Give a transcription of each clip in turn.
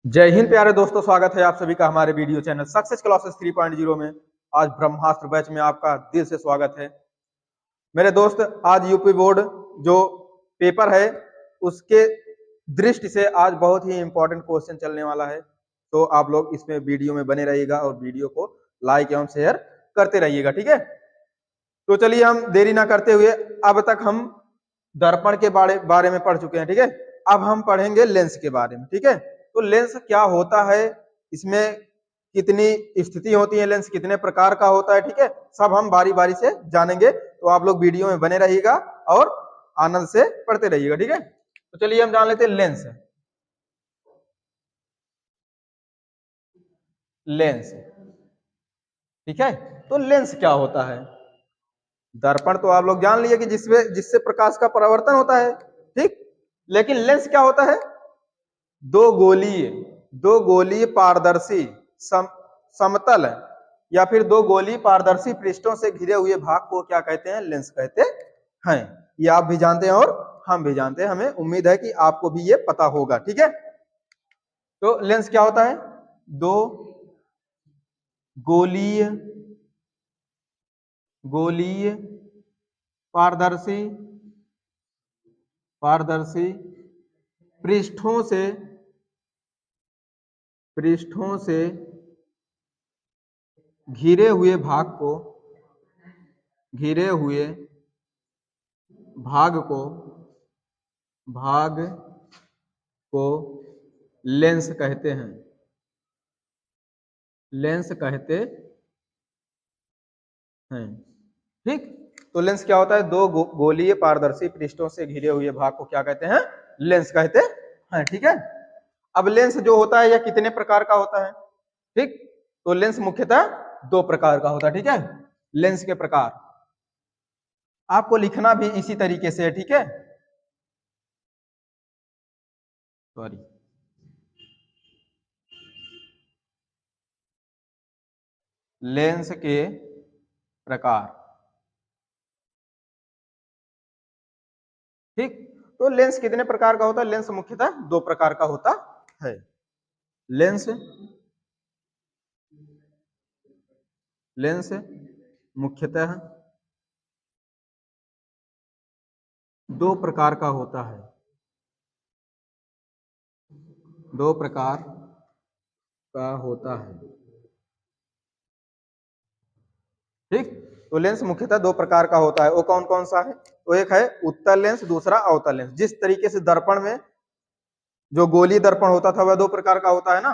जय हिंद प्यारे दोस्तों, स्वागत है आप सभी का हमारे वीडियो चैनल सक्सेस क्लासेस 3.0 में। आज ब्रह्मास्त्र बैच में आपका दिल से स्वागत है मेरे दोस्त। आज यूपी बोर्ड जो पेपर है उसके दृष्टि से आज बहुत ही इंपॉर्टेंट क्वेश्चन चलने वाला है, तो आप लोग इसमें वीडियो में बने रहिएगा और वीडियो को लाइक एवं शेयर करते रहिएगा, ठीक है। तो चलिए हम देरी ना करते हुए, अब तक हम दर्पण के बारे में पढ़ चुके हैं, ठीक है। अब हम पढ़ेंगे लेंस के बारे में, ठीक है। तो लेंस क्या होता है, इसमें कितनी स्थिति होती है, लेंस कितने प्रकार का होता है, ठीक है। सब हम बारी बारी से जानेंगे, तो आप लोग वीडियो में बने रहिएगा और आनंद से पढ़ते रहिएगा, ठीक है। तो चलिए हम जान लेते हैं लेंस। लेंस, ठीक है। तो लेंस क्या होता है? दर्पण तो आप लोग जान लिए कि जिससे प्रकाश का परावर्तन होता है, ठीक। लेकिन लेंस क्या होता है? दो गोलीय दो गोलीय पारदर्शी समतल या फिर दो गोलीय पारदर्शी पृष्ठों से घिरे हुए भाग को क्या कहते हैं? लेंस कहते हैं। ये आप भी जानते हैं और हम भी जानते हैं, हमें उम्मीद है कि आपको भी ये पता होगा, ठीक है। तो लेंस क्या होता है? दो गोलीय गोलीय पारदर्शी पारदर्शी पृष्ठों से घिरे हुए भाग को लेंस कहते हैं। लेंस कहते हैं, ठीक। तो लेंस क्या होता है? दो गोलीय पारदर्शी पृष्ठों से घिरे हुए भाग को क्या कहते हैं? लेंस कहते हैं, ठीक है। अब लेंस जो होता है यह कितने प्रकार का होता है, ठीक। तो लेंस मुख्यतः दो प्रकार का होता है, ठीक है। लेंस के प्रकार आपको लिखना भी इसी तरीके से है, ठीक है। सॉरी, लेंस के प्रकार, ठीक। तो लेंस कितने प्रकार का होता है? लेंस मुख्यतः दो प्रकार का होता है। लेंस लेंस मुख्यतः दो प्रकार का होता है। दो प्रकार का होता है, ठीक। तो लेंस मुख्यतः दो प्रकार का होता है। वो कौन कौन सा है? तो एक है उत्तल लेंस, दूसरा अवतल लेंस। जिस तरीके से दर्पण में जो गोलीय दर्पण होता था वह दो प्रकार का होता है ना,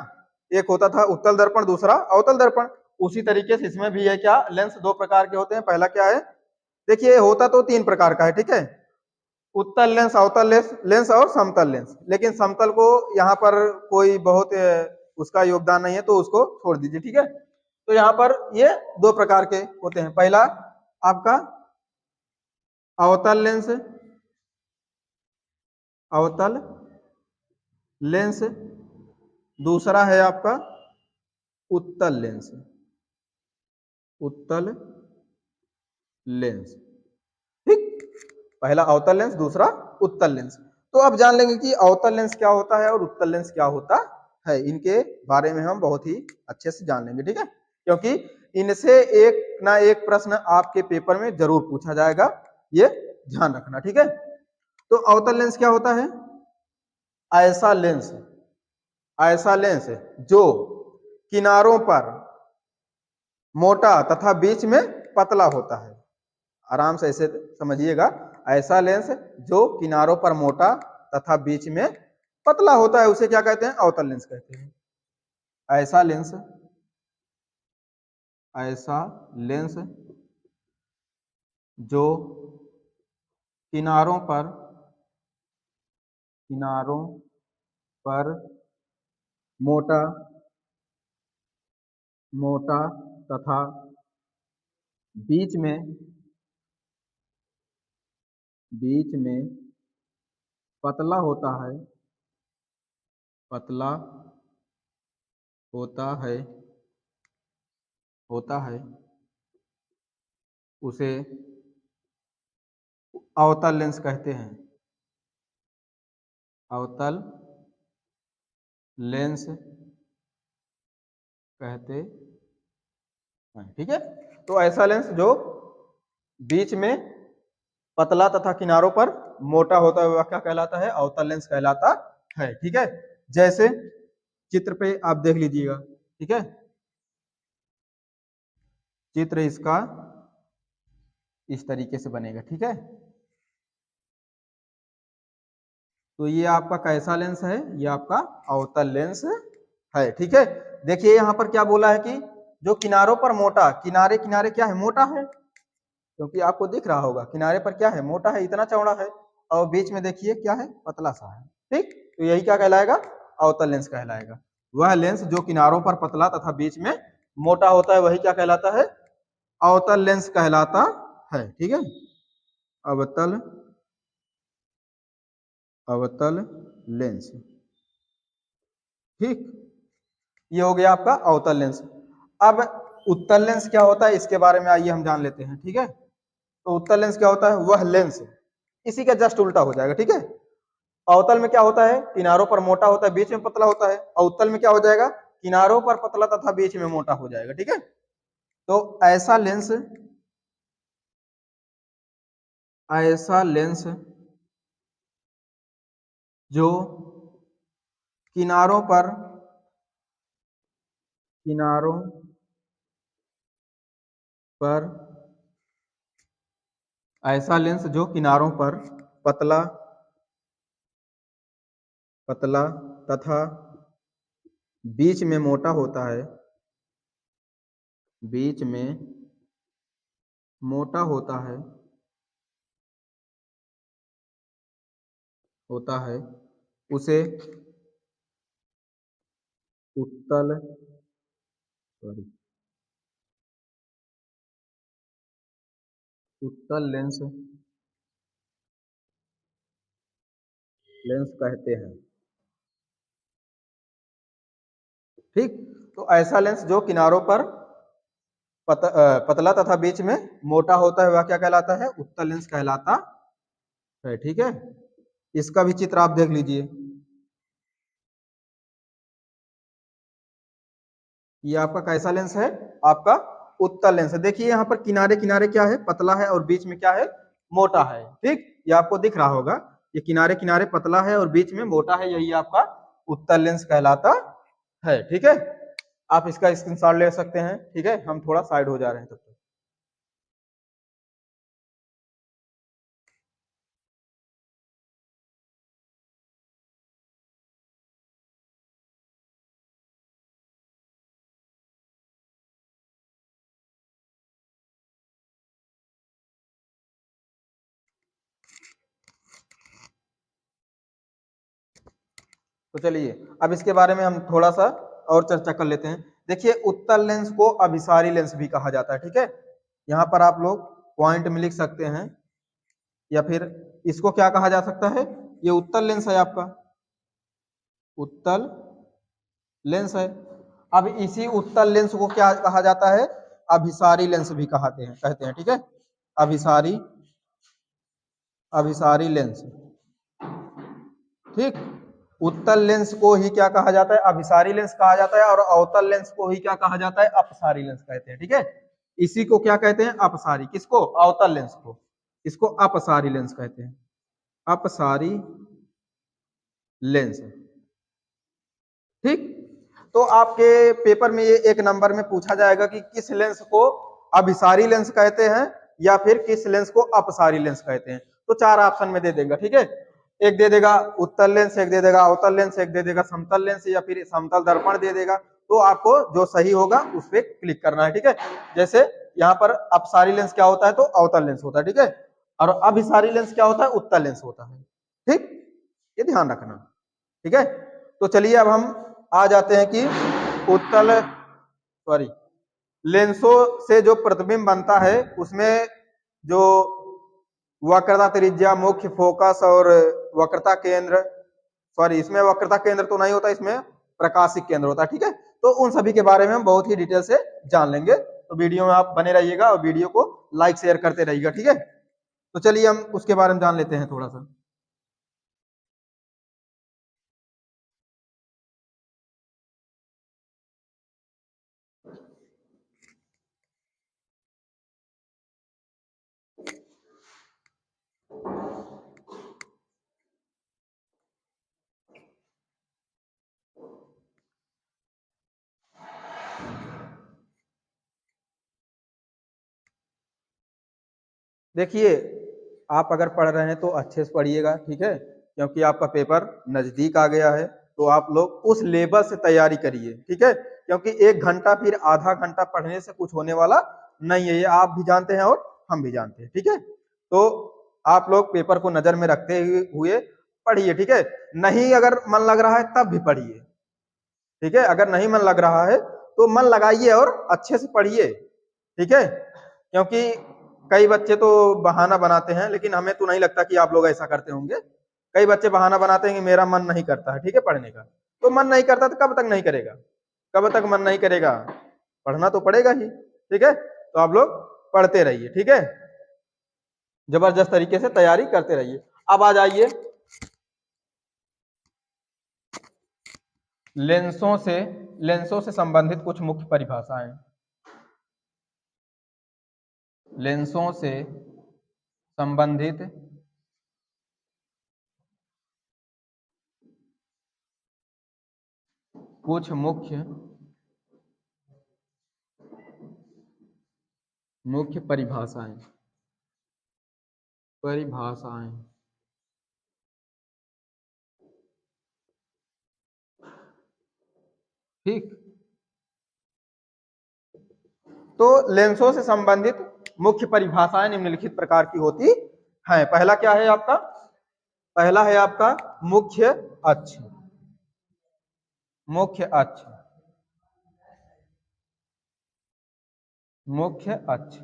एक होता था उत्तल दर्पण, दूसरा अवतल दर्पण। उसी तरीके से इसमें भी है क्या? लेंस दो प्रकार के होते हैं। पहला क्या है? देखिए, होता तो तीन प्रकार का है, ठीक है। उत्तल लेंस, अवतल लेंस और समतल लेंस। लेकिन समतल को यहाँ पर कोई बहुत उसका योगदान नहीं है, तो उसको छोड़ दीजिए, ठीक है। तो यहाँ पर ये दो प्रकार के होते हैं। पहला आपका अवतल लेंस, अवतल लेंस। दूसरा है आपका उत्तल लेंस, उत्तल लेंस, ठीक। पहला अवतल लेंस, दूसरा उत्तल लेंस। तो अब जान लेंगे कि अवतल लेंस क्या होता है और उत्तल लेंस क्या होता है। इनके बारे में हम बहुत ही अच्छे से जान लेंगे, ठीक है। क्योंकि इनसे एक ना एक प्रश्न आपके पेपर में जरूर पूछा जाएगा, ये ध्यान रखना, ठीक है। तो अवतल लेंस क्या होता है? ऐसा लेंस ऐसा लेंस जो किनारों पर मोटा तथा बीच में पतला होता है। आराम से ऐसे समझिएगा। ऐसा लेंस जो किनारों पर मोटा तथा बीच में पतला होता है उसे क्या कहते हैं? अवतल लेंस कहते हैं। ऐसा लेंस ऐसा लेंस जो किनारों पर किनारों पर मोटा मोटा तथा बीच में पतला पतला होता है उसे अवतल लेंस कहते हैं। अवतल लेंस कहते हैं। ठीक है, तो ऐसा लेंस जो बीच में पतला तथा किनारों पर मोटा होता है वह क्या कहलाता है? अवतल लेंस कहलाता है। ठीक है, जैसे चित्र पे आप देख लीजिएगा। ठीक है, चित्र इसका इस तरीके से बनेगा। ठीक है, तो ये आपका कैसा लेंस है? ये आपका अवतल लेंस है। ठीक है, देखिए यहाँ पर क्या बोला है कि जो किनारों पर मोटा, किनारे किनारे क्या है? मोटा है, क्योंकि आपको दिख रहा होगा किनारे पर क्या है? मोटा है, इतना चौड़ा है, और बीच में देखिए क्या है? पतला सा है। ठीक, तो यही क्या कहलाएगा? अवतल लेंस कहलाएगा। वह लेंस जो किनारों पर पतला तथा बीच में मोटा होता है वही क्या कहलाता है? अवतल लेंस कहलाता है। ठीक है, अवतल अवतल लेंस। ठीक, ये हो गया आपका अवतल लेंस। अब उत्तल लेंस क्या होता है इसके बारे में आइए हम जान लेते हैं। ठीक है, तो उत्तल लेंस क्या होता है? वह लेंस, इसी का जस्ट उल्टा हो जाएगा। ठीक है, अवतल में क्या होता है? किनारों पर मोटा होता है, बीच में पतला होता है। और उत्तल में क्या हो जाएगा? किनारों पर पतला तथा बीच में मोटा हो जाएगा। ठीक है, तो ऐसा लेंस जो किनारों पर किनारों पर ऐसा लेंस जो किनारों पर पतला पतला तथा बीच में मोटा होता है, बीच में मोटा होता है, उसे उत्तल सॉरी उत्तल लेंस कहते हैं। ठीक, तो ऐसा लेंस जो किनारों पर पतला तथा बीच में मोटा होता है वह क्या कहलाता है? उत्तल लेंस कहलाता है। ठीक है, इसका भी चित्र आप देख लीजिए। ये आपका कैसा लेंस है? आपका उत्तल लेंस है। देखिए यहाँ पर किनारे किनारे क्या है? पतला है, और बीच में क्या है? मोटा है। ठीक, ये आपको दिख रहा होगा, ये किनारे किनारे पतला है और बीच में मोटा है, यही आपका उत्तल लेंस कहलाता है। ठीक है, आप इसका स्क्रीनशॉट ले सकते हैं। ठीक है, हम थोड़ा साइड हो जा रहे हैं तब तक। तो चलिए अब इसके बारे में हम थोड़ा सा और चर्चा कर लेते हैं। देखिए उत्तल लेंस को अभिसारी लेंस भी कहा जाता है। ठीक है, यहाँ पर आप लोग पॉइंट में लिख सकते हैं, या फिर इसको क्या कहा जा सकता है? ये उत्तल लेंस है आपका, उत्तल लेंस है। अब इसी उत्तल लेंस को क्या कहा जाता है? अभिसारी लेंस भी कहते हैं। ठीक है, अभिसारी अभिसारी लेंस। ठीक, उत्तल लेंस को ही क्या कहा जाता है? अभिसारी लेंस कहा जाता है, और अवतल लेंस को ही क्या कहा जाता है? अपसारी लेंस कहते हैं। ठीक है, इसी को क्या कहते हैं? अपसारी। किसको? अवतल लेंस को। इसको अपसारी लेंस कहते हैं, अपसारी लेंस। ठीक, तो आपके पेपर में ये एक नंबर में पूछा जाएगा कि किस लेंस को अभिसारी लेंस कहते हैं या फिर किस लेंस को अपसारी लेंस कहते हैं। तो चार ऑप्शन में दे देगा। ठीक है, एक दे देगा उत्तल लेंस, एक दे देगा अवतल लेंस, एक दे देगा समतल लेंस, या फिर समतल दर्पण दे देगा। तो आपको जो सही होगा उस पर क्लिक करना है। ठीक है, जैसे यहाँ पर अपसारी लेंस क्या होता है? तो अवतल लेंस होता है। ठीक है, और अभिसारी लेंस क्या होता है? उत्तल लेंस होता है। ठीक, ये ध्यान रखना। ठीक है, तो चलिए अब हम आ जाते हैं कि उत्तल सॉरी लेंसों से जो प्रतिबिंब बनता है उसमें जो वक्रता त्रिज्या, मुख्य फोकस और वक्रता केंद्र, सॉरी इसमें वक्रता केंद्र तो नहीं होता, इसमें प्रकाशिक केंद्र होता है। ठीक है, तो उन सभी के बारे में हम बहुत ही डिटेल से जान लेंगे। तो वीडियो में आप बने रहिएगा और वीडियो को लाइक शेयर करते रहिएगा। ठीक है, तो चलिए हम उसके बारे में जान लेते हैं थोड़ा सा। देखिए, आप अगर पढ़ रहे हैं तो अच्छे से पढ़िएगा, ठीक है, क्योंकि आपका पेपर नजदीक आ गया है। तो आप लोग उस लेवल से तैयारी करिए, ठीक है, क्योंकि 1 घंटा फिर आधा घंटा पढ़ने से कुछ होने वाला नहीं है, ये आप भी जानते हैं और हम भी जानते हैं, ठीक है। तो आप लोग पेपर को नजर में रखते हुए पढ़िए, ठीक है। नहीं अगर मन लग रहा है तब भी पढ़िए, ठीक है। अगर नहीं मन लग रहा है तो मन लगाइए और अच्छे से पढ़िए, ठीक है, क्योंकि कई बच्चे तो बहाना बनाते हैं, लेकिन हमें तो नहीं लगता कि आप लोग ऐसा करते होंगे। कई बच्चे बहाना बनाते हैं कि मेरा मन नहीं करता है, ठीक है, पढ़ने का। तो मन नहीं करता तो कब तक नहीं करेगा, कब तक मन नहीं करेगा, पढ़ना तो पड़ेगा ही, ठीक है। तो आप लोग पढ़ते रहिए, ठीक है, जबरदस्त तरीके से तैयारी करते रहिए। अब आ जाइए लेंसों से संबंधित कुछ मुख्य परिभाषाएं। लेंसों से संबंधित कुछ मुख्य परिभाषाएं। ठीक, तो लेंसों से संबंधित मुख्य परिभाषाएं निम्नलिखित प्रकार की होती हैं। पहला क्या है आपका? पहला है आपका मुख्य अक्ष। मुख्य अक्ष, मुख्य अक्ष।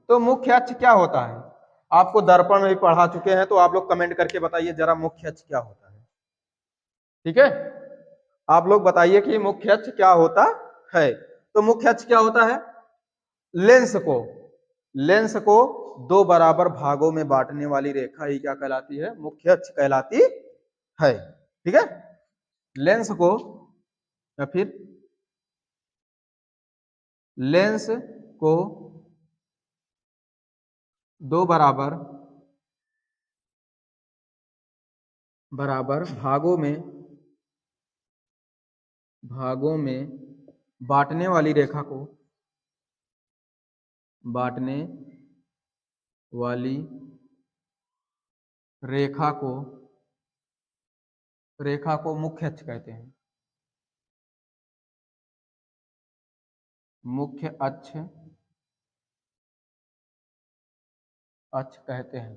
तो मुख्य अक्ष क्या होता है? आपको दर्पण में भी पढ़ा चुके हैं, तो आप लोग कमेंट करके बताइए जरा मुख्य अक्ष क्या होता है, ठीक है। आप लोग बताइए कि मुख्य अक्ष क्या होता है। तो मुख्य अक्ष क्या होता है? लेंस को दो बराबर भागों में बांटने वाली रेखा ही क्या कहलाती है? मुख्य अक्ष कहलाती है, ठीक है। लेंस को या फिर लेंस को दो बराबर भागों में बांटने वाली रेखा को मुख्य अक्ष कहते हैं। मुख्य अक्ष कहते हैं,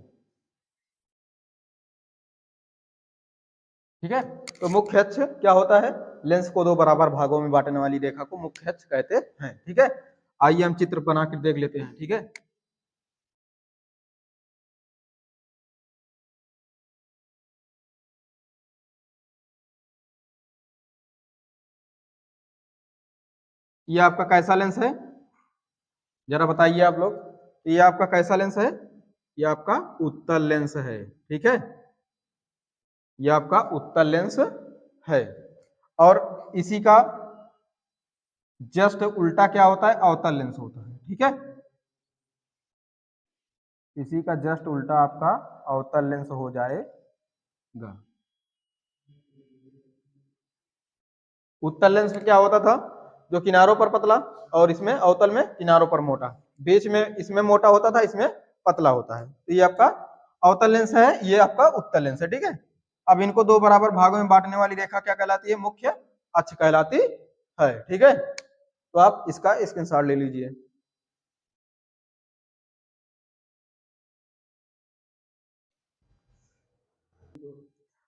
ठीक है। तो मुख्य अक्ष क्या होता है? लेंस को दो बराबर भागों में बांटने वाली रेखा को मुख्य अक्ष कहते हैं, ठीक है। आइए हम चित्र बना कर देख लेते हैं, ठीक है। ये आपका कैसा लेंस है? जरा बताइए आप लोग, ये आपका कैसा लेंस है? ये आपका उत्तल लेंस है, ठीक है। ये आपका उत्तल लेंस है, और इसी का जस्ट उल्टा क्या होता है? अवतल लेंस होता है, ठीक है। इसी का जस्ट उल्टा आपका अवतल लेंस हो जाएगा। उत्तल लेंस में क्या होता था? जो किनारों पर पतला, और इसमें अवतल में किनारों पर मोटा, बीच में इसमें मोटा होता था, इसमें पतला होता है। तो ये आपका अवतल लेंस है, ये आपका उत्तल लेंस है, ठीक है। अब इनको दो बराबर भागों में बांटने वाली रेखा क्या कहलाती है? मुख्य अक्ष कहलाती है, ठीक है। तो आप इसका स्क्रीनशॉट ले लीजिए।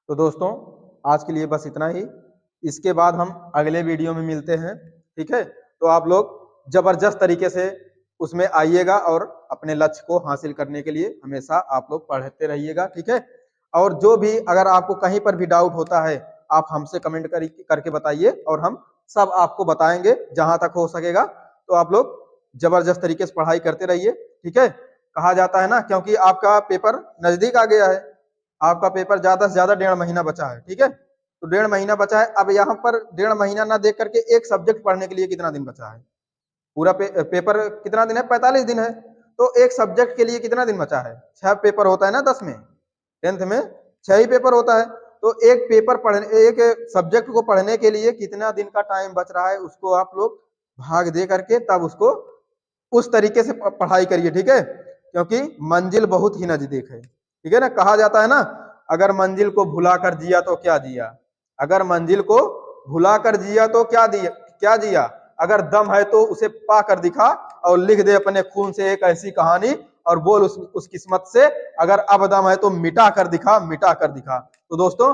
तो दोस्तों, आज के लिए बस इतना ही। इसके बाद हम अगले वीडियो में मिलते हैं, ठीक है। तो आप लोग जबरदस्त तरीके से उसमें आइएगा और अपने लक्ष्य को हासिल करने के लिए हमेशा आप लोग पढ़ते रहिएगा, ठीक है। और जो भी अगर आपको कहीं पर भी डाउट होता है, आप हमसे कमेंट करके बताइए, और हम सब आपको बताएंगे जहां तक हो सकेगा। तो आप लोग जबरदस्त तरीके से पढ़ाई करते रहिए, ठीक है। कहा जाता है ना, क्योंकि आपका पेपर नजदीक आ गया है, आपका पेपर ज्यादा से ज्यादा 1.5 महीना बचा है, ठीक है। तो 1.5 महीना बचा है। अब यहाँ पर 1.5 महीना ना देख करके एक सब्जेक्ट पढ़ने के लिए कितना दिन बचा है? पूरा पेपर कितना दिन है? 45 दिन है। तो एक सब्जेक्ट के लिए कितना दिन बचा है? 6 पेपर होता है ना 10 में, 10th में 6 ही पेपर होता है। तो एक पेपर पढ़ने, एक सब्जेक्ट को पढ़ने के लिए कितना दिन का टाइम बच रहा है, उसको आप लोग भाग दे करके तब उसको उस तरीके से पढ़ाई करिए, ठीक है? क्योंकि मंजिल बहुत ही नजदीक है, ठीक है ना? कहा जाता है ना, अगर मंजिल को भुला कर जिया तो क्या जिया, अगर मंजिल को भुला कर जिया तो क्या जिया, अगर दम है तो उसे पा कर दिखा और लिख दे अपने खून से एक ऐसी कहानी और बोल उस किस्मत से, अगर अब दम है तो मिटा कर दिखा, मिटा कर दिखा। तो दोस्तों